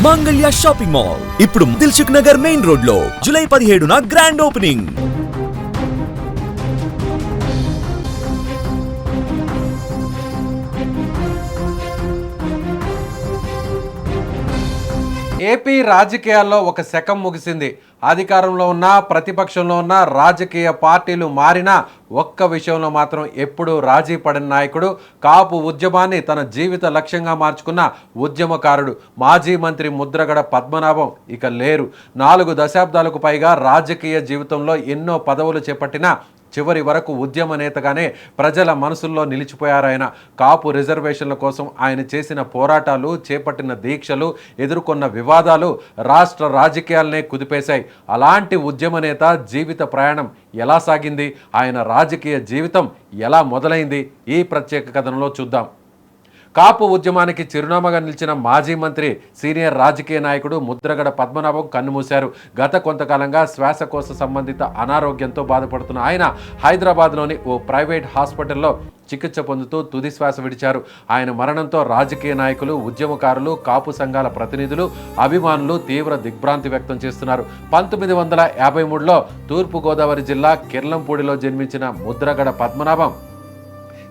మాంగళ్య shopping mall ఇప్పుడు Dilsukh Nagar main road లో జూలై 17న గ్రాండ్ ఓపెనింగ్. ఏపీ రాజకీయాల్లో ఒక శకం ముగిసింది. అధికారంలో ఉన్న ప్రతిపక్షంలో ఉన్న రాజకీయ పార్టీలు మారినా ఒక్క విషయంలో మాత్రం ఎప్పుడూ రాజీ పడిన నాయకుడు, కాపు ఉద్యమాన్ని తన జీవిత లక్ష్యంగా మార్చుకున్న ఉద్యమకారుడు, మాజీ మంత్రి ముద్రగడ పద్మనాభం ఇక లేరు. 4 దశాబ్దాలకు పైగా రాజకీయ జీవితంలో ఎన్నో పదవులు చేపట్టిన చివరి వరకు ఉద్యమ నేతగానే ప్రజల మనసుల్లో నిలిచిపోయారాయన. కాపు రిజర్వేషన్ల కోసం ఆయన చేసిన పోరాటాలు, చేపట్టిన దీక్షలు, ఎదుర్కొన్న వివాదాలు రాష్ట్ర రాజకీయాలనే కుదిపేశాయి. అలాంటి ఉద్యమ నేత జీవిత ప్రయాణం ఎలా సాగింది, ఆయన రాజకీయ జీవితం ఎలా మొదలైంది, ఈ ప్రత్యేక కథనంలో చూద్దాం. కాపు ఉద్యమానికి చిరునామాగా నిలిచిన మాజీ మంత్రి, సీనియర్ రాజకీయ నాయకుడు ముద్రగడ పద్మనాభం కన్నుమూశారు. గత కొంతకాలంగా శ్వాసకోశ సంబంధిత అనారోగ్యంతో బాధపడుతున్న ఆయన హైదరాబాద్లోని ఓ ప్రైవేట్ హాస్పిటల్లో చికిత్స పొందుతూ తుది శ్వాస విడిచారు. ఆయన మరణంతో రాజకీయ నాయకులు, ఉద్యమకారులు, కాపు సంఘాల ప్రతినిధులు, అభిమానులు తీవ్ర దిగ్భ్రాంతి వ్యక్తం చేస్తున్నారు. 1953లో తూర్పుగోదావరి జిల్లా కిర్లంపూడిలో జన్మించిన ముద్రగడ పద్మనాభం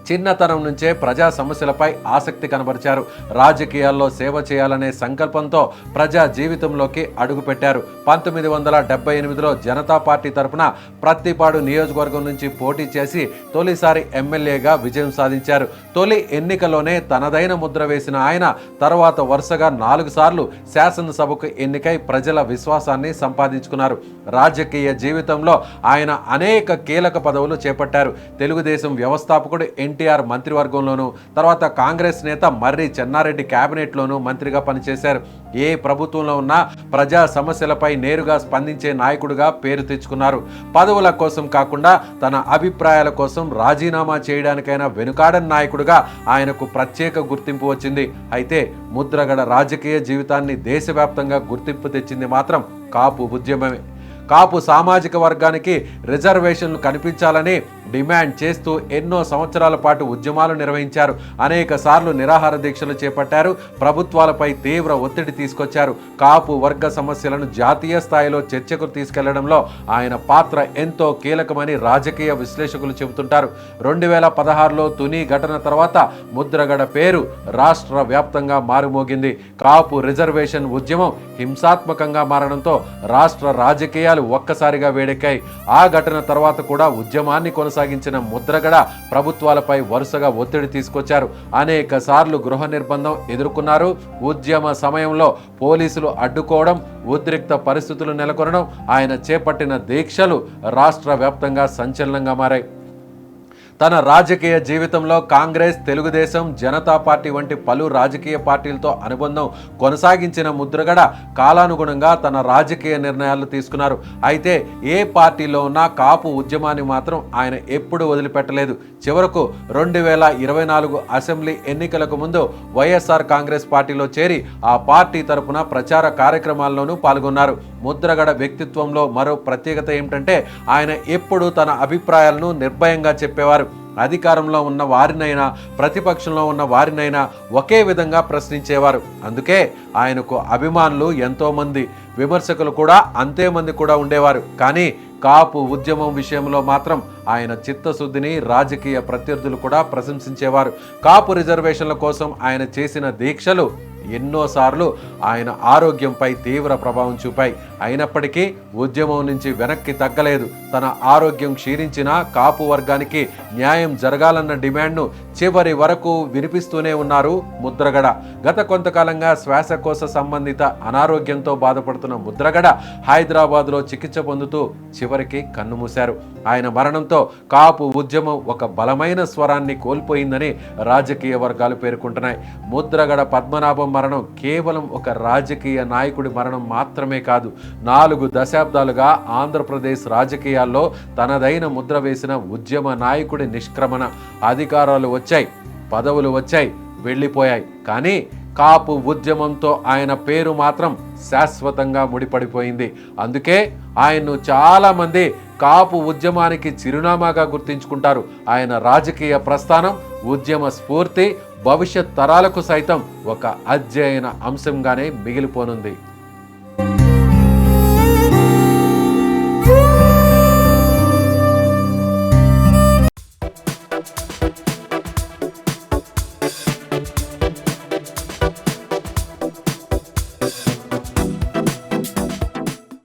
చిన్నతనం నుంచే ప్రజా సమస్యలపై ఆసక్తి కనబరిచారు. రాజకీయాల్లో సేవ చేయాలనే సంకల్పంతో ప్రజా జీవితంలోకి అడుగుపెట్టారు. 1978లో జనతా పార్టీ తరఫున ప్రత్తిపాడు నియోజకవర్గం నుంచి పోటీ చేసి తొలిసారి ఎమ్మెల్యేగా విజయం సాధించారు. తొలి ఎన్నికలోనే తనదైన ముద్ర వేసిన ఆయన తర్వాత వరుసగా 4 సార్లు శాసనసభకు ఎన్నికై ప్రజల విశ్వాసాన్ని సంపాదించుకున్నారు. రాజకీయ జీవితంలో ఆయన అనేక కీలక పదవులు చేపట్టారు. తెలుగుదేశం వ్యవస్థాపకుడు ఎన్టీఆర్ మంత్రివర్గంలోనూ, తర్వాత కాంగ్రెస్ నేత మర్రి చెన్నారెడ్డి క్యాబినెట్లోనూ మంత్రిగా పనిచేశారు. ఏ ప్రభుత్వంలో ఉన్నా ప్రజా సమస్యలపై నేరుగా స్పందించే నాయకుడిగా పేరు తెచ్చుకున్నారు. పదవుల కోసం కాకుండా తన అభిప్రాయాల కోసం రాజీనామా చేయడానికైనా వెనుకాడని నాయకుడిగా ఆయనకు ప్రత్యేక గుర్తింపు వచ్చింది. అయితే ముద్రగడ రాజకీయ జీవితాన్ని దేశవ్యాప్తంగా గుర్తింపు తెచ్చింది మాత్రం కాపు ఉద్యమమే. కాపు సామాజిక వర్గానికి రిజర్వేషన్లు కనిపించాలని డిమాండ్ చేస్తూ ఎన్నో సంవత్సరాల పాటు ఉద్యమాలు నిర్వహించారు. అనేక సార్లు నిరాహార దీక్షలు చేపట్టారు. ప్రభుత్వాలపై తీవ్ర ఒత్తిడి తీసుకొచ్చారు. కాపు వర్గ సమస్యలను జాతీయ స్థాయిలో చర్చకు తీసుకెళ్లడంలో ఆయన పాత్ర ఎంతో కీలకమని రాజకీయ విశ్లేషకులు చెబుతుంటారు. 2016లో తుని ఘటన తర్వాత ముద్రగడ పేరు రాష్ట్ర వ్యాప్తంగా మారుమోగింది. కాపు రిజర్వేషన్ ఉద్యమం హింసాత్మకంగా మారడంతో రాష్ట్ర రాజకీయాలు ఒక్కసారిగా వేడెక్కాయి. ఆ ఘటన తర్వాత కూడా ఉద్యమాన్ని కొనసాగించిన ముద్రగడ ప్రభుత్వాలపై వరుసగా ఒత్తిడి తీసుకొచ్చారు. అనేక సార్లు గృహ నిర్బంధం ఎదుర్కొన్నారు. ఉద్యమ సమయంలో పోలీసులు అడ్డుకోవడం, ఉద్రిక్త పరిస్థితులు నెలకొనడం, ఆయన చేపట్టిన దీక్షలు రాష్ట్ర వ్యాప్తంగా సంచలనంగా మారాయి. తన రాజకీయ జీవితంలో కాంగ్రెస్, తెలుగుదేశం, జనతా పార్టీ వంటి పలు రాజకీయ పార్టీలతో అనుబంధం కొనసాగించిన ముద్రగడ కాలానుగుణంగా తన రాజకీయ నిర్ణయాలు తీసుకున్నారు. అయితే ఏ పార్టీలో ఉన్నా కాపు ఉద్యమాన్ని మాత్రం ఆయన ఎప్పుడూ వదిలిపెట్టలేదు. చివరకు 2024 అసెంబ్లీ ఎన్నికలకు ముందు వైఎస్ఆర్ కాంగ్రెస్ పార్టీలో చేరి ఆ పార్టీ తరఫున ప్రచార కార్యక్రమాల్లోనూ పాల్గొన్నారు. ముద్రగడ వ్యక్తిత్వంలో మరో ప్రత్యేకత ఏమిటంటే ఆయన ఎప్పుడూ తన అభిప్రాయాలను నిర్భయంగా చెప్పేవారు. అధికారంలో ఉన్న వారినైనా, ప్రతిపక్షంలో ఉన్న వారినైనా ఒకే విధంగా ప్రశ్నించేవారు. అందుకే ఆయనకు అభిమానులు ఎంతోమంది, విమర్శకులు కూడా అంతేమంది కూడా ఉండేవారు. కానీ కాపు ఉద్యమం విషయంలో మాత్రం ఆయన చిత్తశుద్ధిని రాజకీయ ప్రత్యర్థులు కూడా ప్రశంసించేవారు. కాపు రిజర్వేషన్ల కోసం ఆయన చేసిన దీక్షలు ఎన్నోసార్లు ఆయన ఆరోగ్యంపై తీవ్ర ప్రభావం చూపాయి. అయినప్పటికీ ఉద్యమం నుంచి వెనక్కి తగ్గలేదు. తన ఆరోగ్యం క్షీణించిన కాపు వర్గానికి న్యాయం జరగాలన్న డిమాండ్ను చివరి వరకు వినిపిస్తూనే ఉన్నారు ముద్రగడ. గత కొంతకాలంగా శ్వాసకోశ సంబంధిత అనారోగ్యంతో బాధపడుతున్న ముద్రగడ హైదరాబాద్లో చికిత్స పొందుతూ చివరికి కన్నుమూశారు. ఆయన మరణంతో కాపు ఉద్యమం ఒక బలమైన స్వరాన్ని కోల్పోయిందని రాజకీయ వర్గాలు పేర్కొంటున్నాయి. ముద్రగడ పద్మనాభం మరణం కేవలం ఒక రాజకీయ నాయకుడి మరణం మాత్రమే కాదు, 4 దశాబ్దాలుగా ఆంధ్రప్రదేశ్ రాజకీయాల్లో తనదైన ముద్ర వేసిన ఉద్యమ నాయకుడి నిష్క్రమణ. అధికారాలు వచ్చాయి, పదవులు వచ్చాయి, వెళ్ళిపోయాయి. కానీ కాపు ఉద్యమంతో ఆయన పేరు మాత్రం శాశ్వతంగా ముడిపడిపోయింది. అందుకే ఆయన్ను చాలామంది కాపు ఉద్యమానికి చిరునామాగా గుర్తించుకుంటారు. ఆయన రాజకీయ ప్రస్థానం, ఉద్యమ స్ఫూర్తి, భవిష్యత్ తరాలకు సైతం ఒక అధ్యయన అంశంగానే మిగిలిపోనుంది.